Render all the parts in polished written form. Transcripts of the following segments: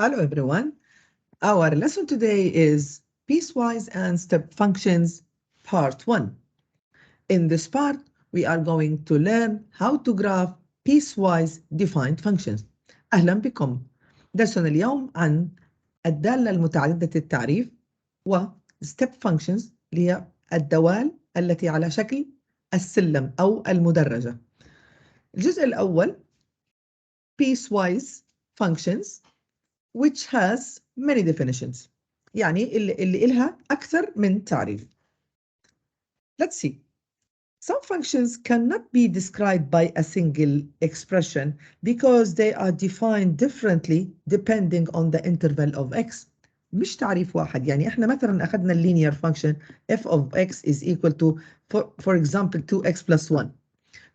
Hello everyone. Our lesson today is piecewise and step functions part 1. In this part, we are going to learn how to graph piecewise defined functions. أهلا بكم. درسنا اليوم عن الدالة المتعددة التعريف و step functions اللي هي الدوال التي على شكل السلم أو المدرجة. الجزء الأول piecewise functions which has many definitions. يعني اللي إلها أكثر من تعريف. Let's see. Some functions cannot be described by a single expression because they are defined differently depending on the interval of x. مش تعريف واحد. يعني إحنا مثلا أخذنا linear function f of x is equal to, for example, 2x plus 1.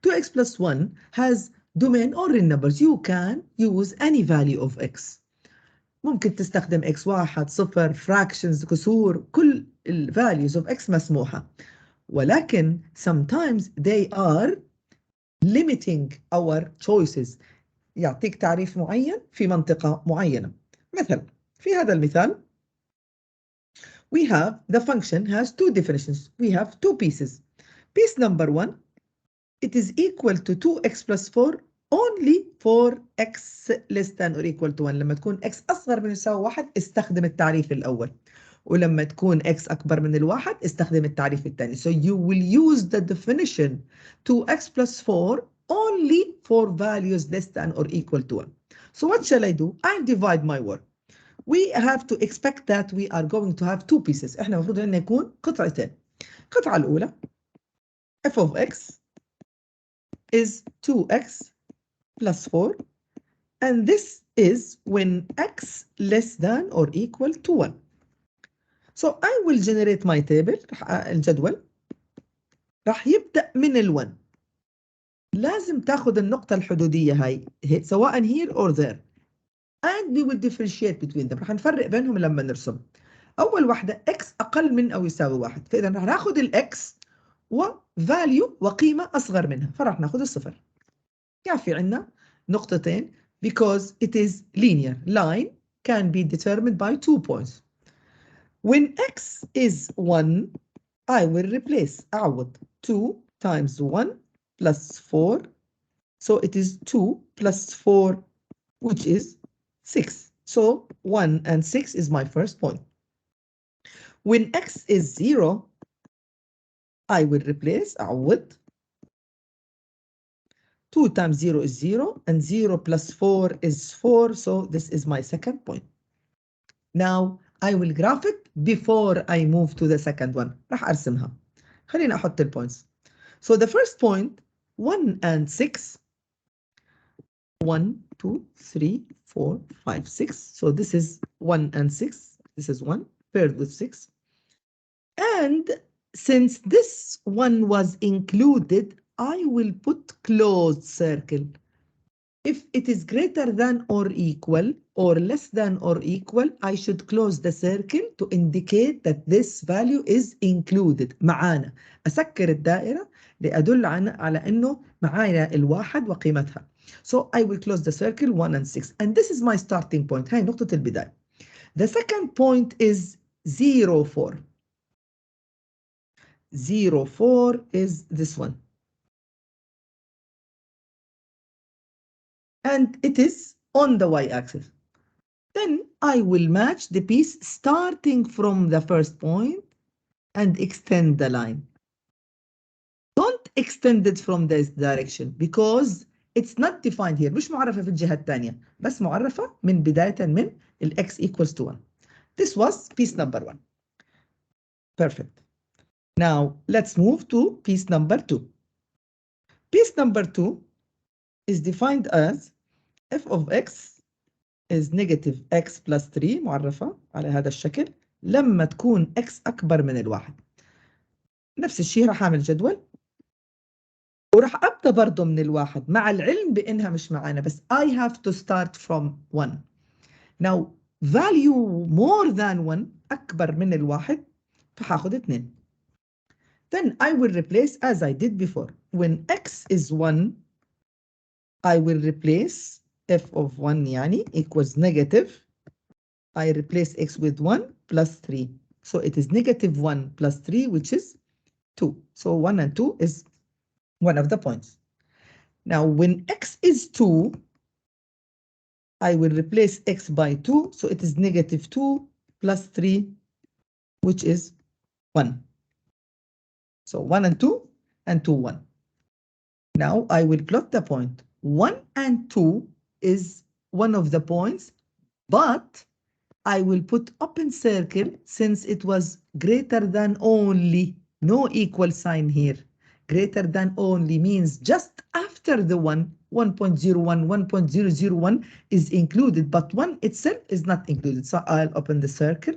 2x plus 1 has domain or real numbers. You can use any value of x. ممكن تستخدم x1 0 fractions كسور كل ال values of x مسموحة ولكن sometimes they are limiting our choices يعطيك تعريف معين في منطقة معينة. مثلا في هذا المثال we have the function has two definitions. We have two pieces. Piece number 1, it is equal to 2x plus 4 only for x less than or equal to 1. لما تكون x أصغر من يساوي 1 استخدم التعريف الأول ولما تكون x أكبر من الواحد استخدم التعريف الثاني. So you will use the definition 2x plus 4 only for values less than or equal to 1. So what shall I do? I'll divide my work. We have to expect that we are going to have two pieces. إحنا المفروض أن يكون قطعتين. القطعة الأولى f of x is 2x plus 4 and this is when x less than or equal to 1. So I will generate my table. الجدول راح يبدأ من ال1. لازم تاخذ النقطة الحدودية هاي سواء here or there and we will differentiate between them. راح نفرق بينهم لما نرسم. أول واحدة x أقل من أو يساوي 1 فإذا راح ناخذ الx وvalue وقيمة أصغر منها فراح ناخذ الصفر. كافي عندنا نقطتين because it is linear. Line can be determined by 2 points. When x is 1, I will replace أعوض 2 times 1 plus 4. So it is 2 plus 4 which is 6. So 1 and 6 is my first point. When x is 0, I will replace أعوض 2 times 0 is 0 and 0 plus 4 is 4. So this is my second point. Now I will graph it before I move to the second one. راح أرسمها. خلينا أحط البوينتس. So the first point 1 and 6. 1, 2, 3, 4, 5, 6. So this is 1 and 6. This is 1 paired with 6. And since this one was included, I will put closed circle. If it is greater than or equal or less than or equal, I should close the circle to indicate that this value is included. معانا. أسكر الدائرة لأدل على أنه معايا الواحد وقيمتها. So I will close the circle 1 and 6. And this is my starting point. هاي نقطة البداية. The second point is 0, 4. 0, 4 is this one. And it is on the y-axis. Then I will match the piece starting from the first point and extend the line. Don't extend it from this direction because it's not defined here. مش معرفة في الجهة الثانية بس معرفة من بداية من x equals to 1. This was piece number 1. Perfect. Now let's move to piece number 2. Piece number 2 is defined as f of x is negative x plus 3 معرفة على هذا الشكل لما تكون x أكبر من الواحد. نفس الشيء راح أعمل جدول وراح أبدأ برضه من الواحد مع العلم بأنها مش معانا بس I have to start from 1. Now value more than 1 أكبر من الواحد فهاخد 2. Then I will replace as I did before. When x is 1, I will replace f of 1 يعني equals negative I replace x with 1 plus 3. So it is negative 1 plus 3, which is 2. So 1 and 2 is one of the points. Now, when x is 2, I will replace x by 2. So it is negative 2 plus 3, which is 1. So 1 and 2 and 2, 1. Now I will plot the point. 1 and 2 is one of the points, but I will put open circle since it was greater than only, no equal sign here. Greater than only means just after the 1.01, 1.001 is included, but 1 itself is not included. So I'll open the circle.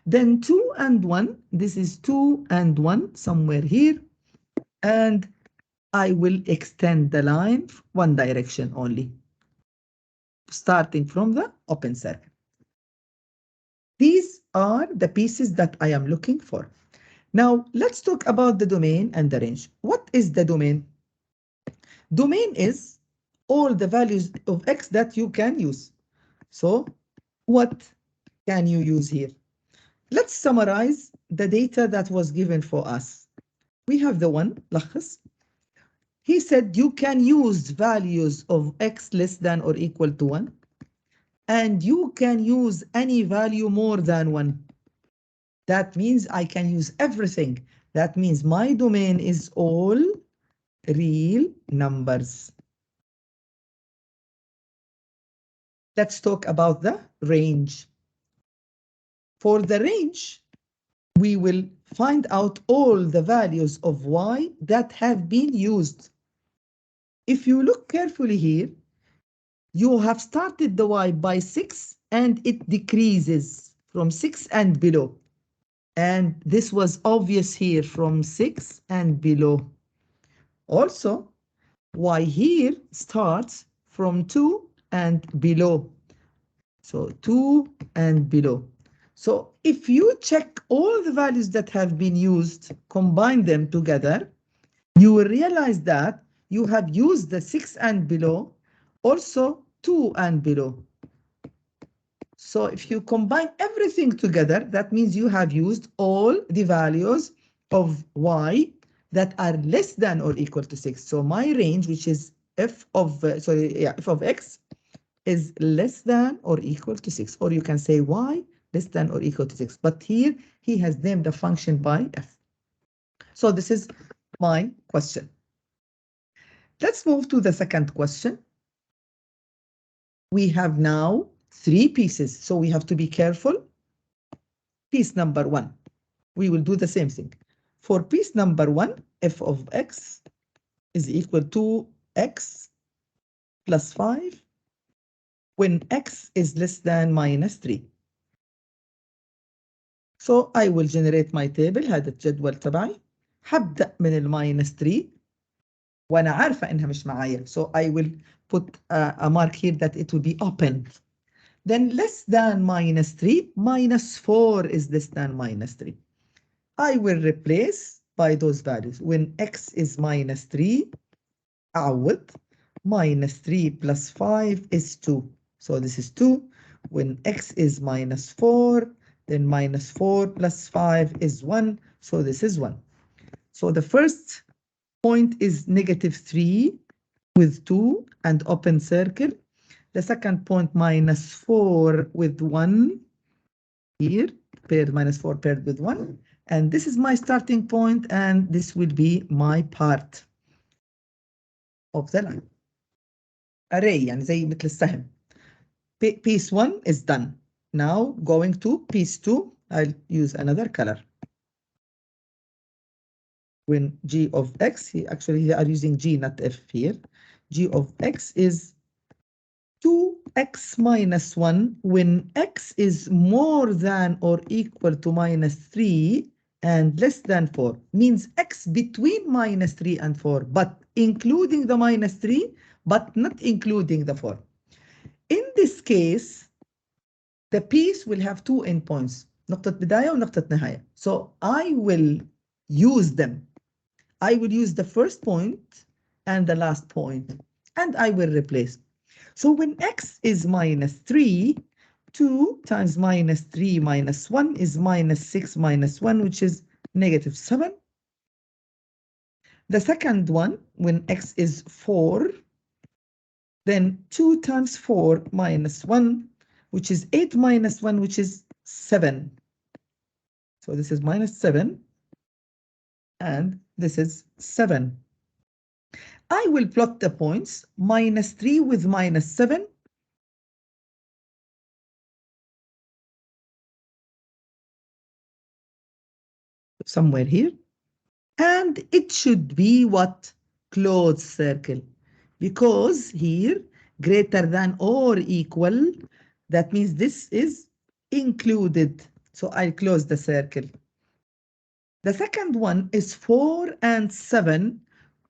Then 2 and 1, this is 2 and 1 somewhere here. And I will extend the line one direction only, starting from the open circle. These are the pieces that I am looking for. Now, let's talk about the domain and the range. What is the domain? Domain is all the values of x that you can use. So, what can you use here? Let's summarize the data that was given for us. We have the one, لخص. He said you can use values of x less than or equal to 1, and you can use any value more than 1. That means I can use everything. That means my domain is all real numbers. Let's talk about the range. For the range, we will find out all the values of y that have been used. If you look carefully here, you have started the y by 6 and it decreases from 6 and below. And this was obvious here from 6 and below. Also, y here starts from 2 and below. So 2 and below. So if you check all the values that have been used, combine them together, you will realize that you have used the 6 and below, also 2 and below. So if you combine everything together, that means you have used all the values of y that are less than or equal to 6. So my range, which is f of x, is less than or equal to 6. Or you can say y less than or equal to 6. But here he has named a function by f. So this is my question. Let's move to the second question. We have now 3 pieces, so we have to be careful. Piece number 1, we will do the same thing. For piece number 1, f of x is equal to x plus 5 when x is less than minus 3. So I will generate my table. هذا الجدول تبعي. هبدأ من الماينس 3 وأنا عارفة إنها مش معايا. So I will put a mark here that it will be open. Then less than minus 3, minus 4 is less than minus 3. I will replace by those values. When x is minus 3, أعوض. Minus 3 plus 5 is 2. So this is 2. When x is minus 4, then minus 4 plus 5 is 1. So this is 1. So the first point is negative 3 with 2 and open circle. The second point, minus 4 with 1 here, paired minus 4 paired with 1. And this is my starting point, and this will be my part of the line. Array, يعني زي مثل السهم. Piece 1 is done. Now going to piece 2, I'll use another color. When g of x, actually are using g, not f here. G of x is 2x minus 1 when x is more than or equal to minus 3 and less than 4. Means x between minus 3 and 4, but including the minus 3, but not including the 4. In this case, the piece will have 2 endpoints, نقطة بداية ونقطة نهاية. So I will use them. I will use the first point and the last point, and I will replace. So when x is minus 3, 2 times minus 3 minus 1 is minus 6 minus 1, which is negative 7. The second one, when x is 4, then 2 times 4 minus 1, which is 8 minus 1, which is 7. So this is minus 7, and this is 7. I will plot the points, minus 3 with minus 7. Somewhere here. And it should be what? Closed circle. Because here, greater than or equal, that means this is included. So I'll close the circle. The second one is 4 and 7.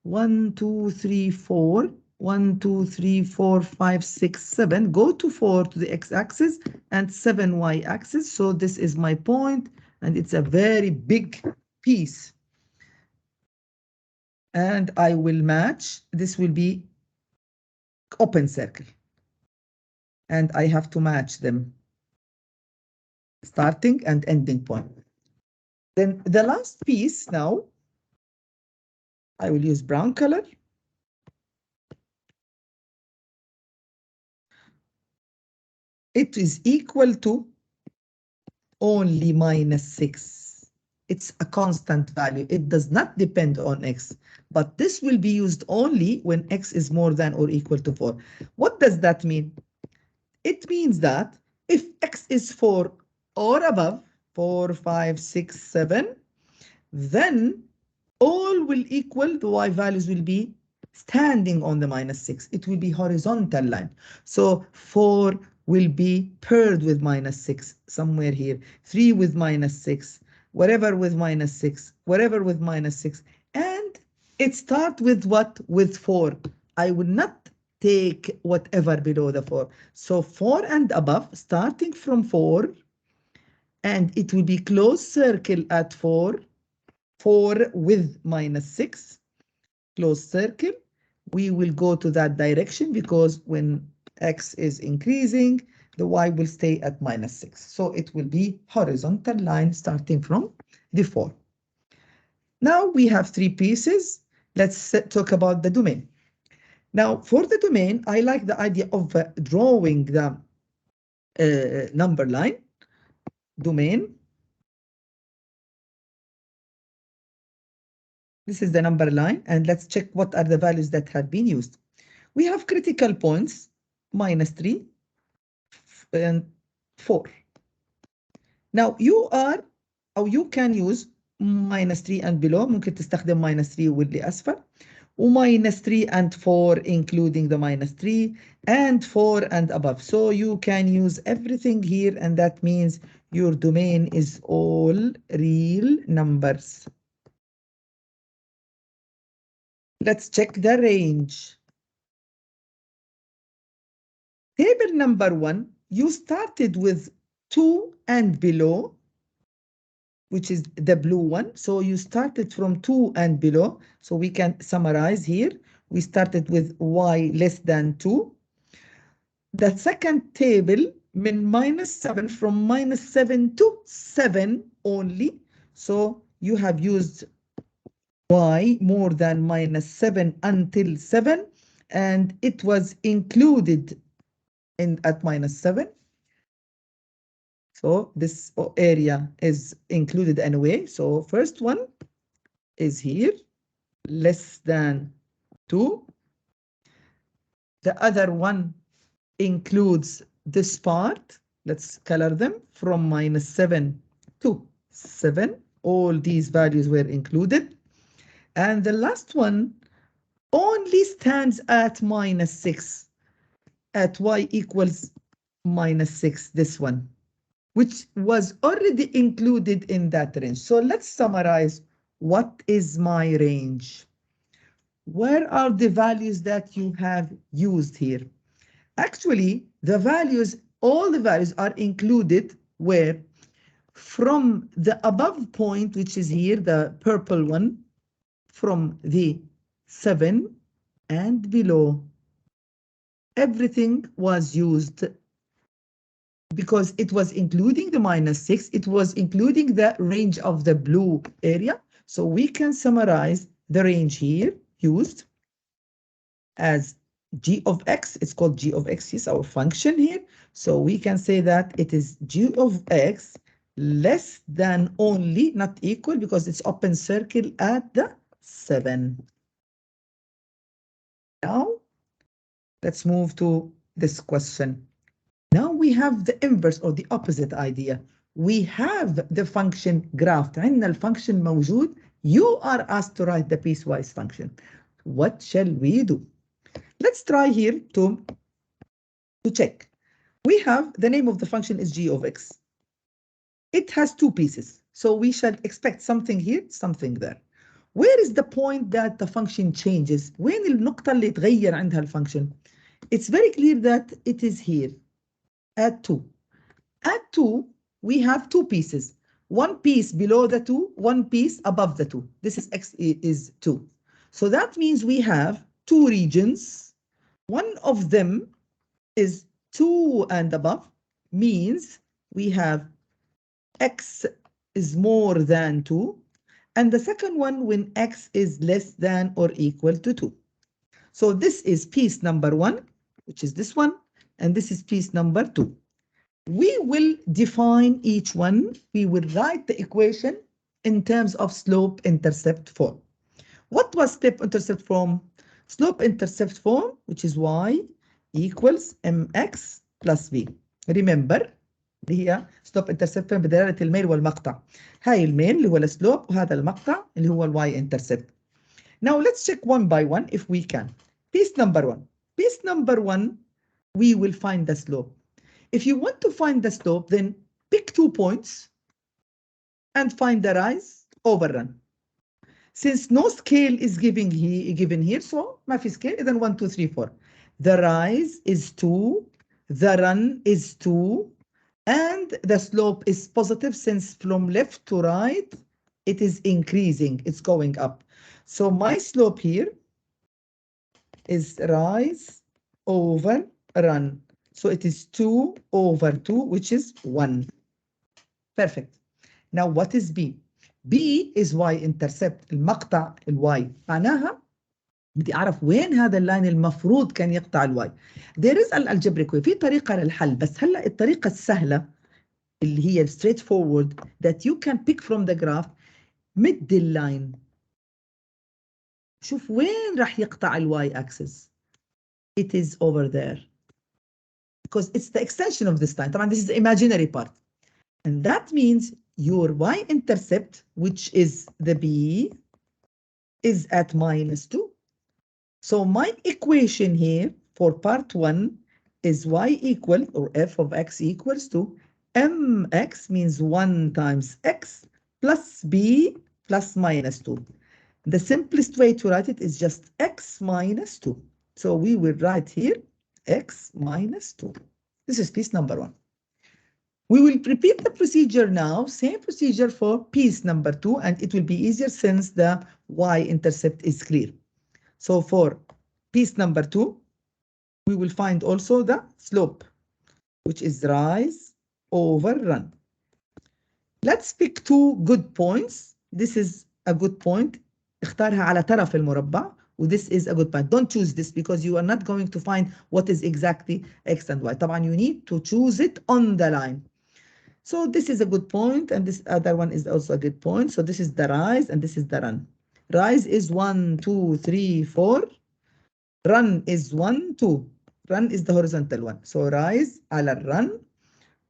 1, 2, 3, 4. 1, 2, 3, 4, 5, 6, 7. Go to 4 to the x-axis and 7 y-axis. So this is my point, and it's a very big piece. And I will match. This will be open circle. And I have to match them. Starting and ending point. Then the last piece now, I will use brown color. It is equal to only minus 6. It's a constant value. It does not depend on x. But this will be used only when x is more than or equal to 4. What does that mean? It means that if x is 4 or above, 4, 5, 6, 7, then all will equal, the y values will be standing on the minus 6. It will be horizontal line. So 4 will be paired with minus 6 somewhere here. 3 with minus 6, whatever with minus 6, whatever with minus 6. And it starts with what? With 4. I will not take whatever below the 4. So 4 and above, starting from 4, and it will be closed circle at 4. 4 with minus 6, closed circle. We will go to that direction because when x is increasing, the y will stay at minus 6. So it will be horizontal line starting from the 4. Now we have 3 pieces. Let's talk about the domain. Now for the domain, I like the idea of drawing the number line. Domain. This is the number line, and let's check what are the values that have been used. We have critical points, minus 3 and 4. Now you can use minus 3 and below. ممكن تستخدم minus 3 واللي أسفل. وminus 3 and 4 including the minus 3 and 4 and above. So you can use everything here, and that means your domain is all real numbers. Let's check the range. Table number 1, you started with 2 and below, which is the blue one. So you started from 2 and below. So we can summarize here. We started with y less than 2. The second table, minus 7, from minus 7 to 7 only. So you have used y more than minus 7 until 7, and it was included at minus 7. So this area is included anyway. So first one is here, less than 2. The other one includes this part. Let's color them from minus 7 to 7. All these values were included. And the last one only stands at minus 6, at y equals minus 6, this one, which was already included in that range. So let's summarize. What is my range? Where are the values that you have used here? Actually, the values, all the values are included where? From the above point, which is here, the purple one, from the 7 and below. Everything was used. because it was including the -6, it was including the range of the blue area. So we can summarize the range here used as g of x. It's called g of x, is our function here. So we can say that it is g of x less than only, not equal, because it's open circle at the 7. Now, let's move to this question. Now we have the inverse or the opposite idea. We have the function graphed. عندنا الفانكشن موجود. You are asked to write the piecewise function. What shall we do? Let's try here to check. We have the name of the function is g of x. It has 2 pieces. So we shall expect something here, something there. Where is the point that the function changes? وين النقطة اللي تغير عندها الفانكشن? It's very clear that it is here at 2. At 2, we have 2 pieces. 1 piece below the 2, 1 piece above the 2. This is x is 2. So that means we have 2 regions. One of them is 2 and above, means we have x is more than 2. And the second one when x is less than or equal to 2. So this is piece number 1, which is this one, and this is piece number 2. We will define each one. We will write the equation in terms of slope-intercept form. What was slope-intercept form? Slope-intercept form, which is y equals mx plus v. Remember, اللي هي slope-intercept form بدلالة الميل والمقطع. هاي الميل اللي هو السلوب وهذا المقطع اللي هو y-intercept. Now let's check one by one if we can. Piece number 1. Piece number 1, we will find the slope. If you want to find the slope, then pick 2 points and find the rise over run. Since no scale is given here, so ما في scale, then 1, 2, 3, 4. The rise is 2, the run is 2, and the slope is positive since from left to right, it is increasing, it's going up. So my slope here is rise over run. So it is 2 over 2, which is 1. Perfect. Now what is B? B is y-intercept, المقطع الواي. معناها بدي أعرف وين هذا اللاين المفروض كان يقطع الواي. There is an algebraic way. في طريقة للحل، بس هلا الطريقة السهلة اللي هي straight forward that you can pick from the graph mid اللاين. شوف وين راح يقطع الواي axis. It is over there. Because it's the extension of this line. طبعا this is the imaginary part. And that means your y-intercept, which is the B, is at -2. So my equation here for part 1 is y equal, or f of x equals to mx, means 1 times x plus b plus -2. The simplest way to write it is just x minus 2. So we will write here x minus 2. This is piece number 1. We will repeat the procedure now, same procedure for piece number 2, and it will be easier since the y-intercept is clear. So for piece number 2, we will find also the slope, which is rise over run. Let's pick 2 good points. This is a good point. اختارها على طرف المربع. This is a good point. Don't choose this because you are not going to find what is exactly x and y. طبعا you need to choose it on the line. So this is a good point, and this other one is also a good point. So this is the rise, and this is the run. Rise is 1, 2, 3, 4. Run is 1, 2. Run is the horizontal one. So rise على run,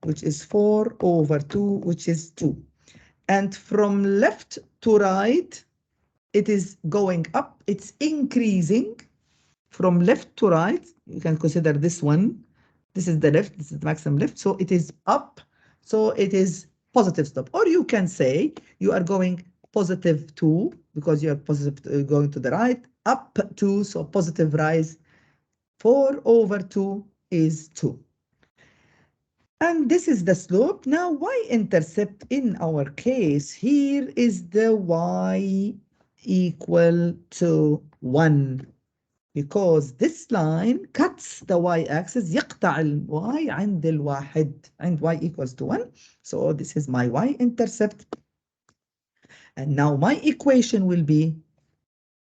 which is 4 over 2, which is 2. And from left to right, it is going up. It's increasing from left to right. You can consider this one. This is the left. This is the maximum left. So it is up. So it is positive slope. Or you can say you are going positive 2 because you are positive going to the right. Up 2, so positive rise. 4 over 2 is 2. And this is the slope. Now y-intercept in our case here is the y equal to 1. because this line cuts the y-axis. يقطع ال y عند الواحد عند y equals to 1. So this is my y-intercept. And now my equation will be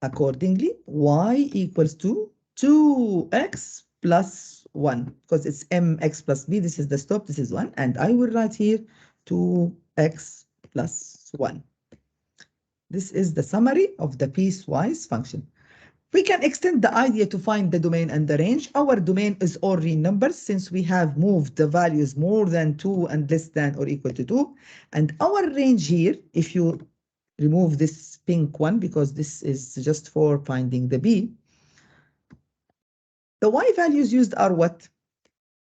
accordingly y equals to 2x plus 1 because it's mx plus b. This is the slope, this is 1, and I will write here 2x plus 1. This is the summary of the piecewise function. We can extend the idea to find the domain and the range. Our domain is all real numbers since we have moved the values more than 2 and less than or equal to 2. And our range here, if you remove this pink one because this is just for finding the b, the y values used are what?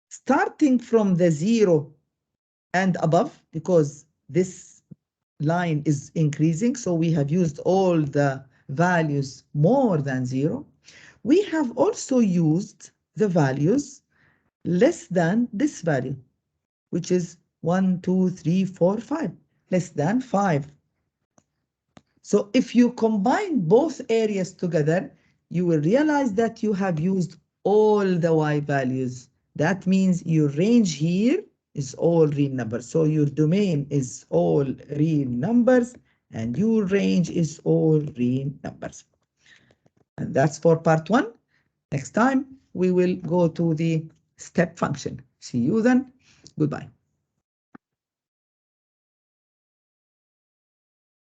Starting from the 0 and above, because this line is increasing, so we have used all the values more than 0. We have also used the values less than this value, which is 1, 2, 3, 4, 5, less than 5. So if you combine both areas together, you will realize that you have used all the y values. That means your range here is all real numbers. So your domain is all real numbers and your range is all real numbers. And that's for part 1. Next time we will go to the step function. See you then. Goodbye.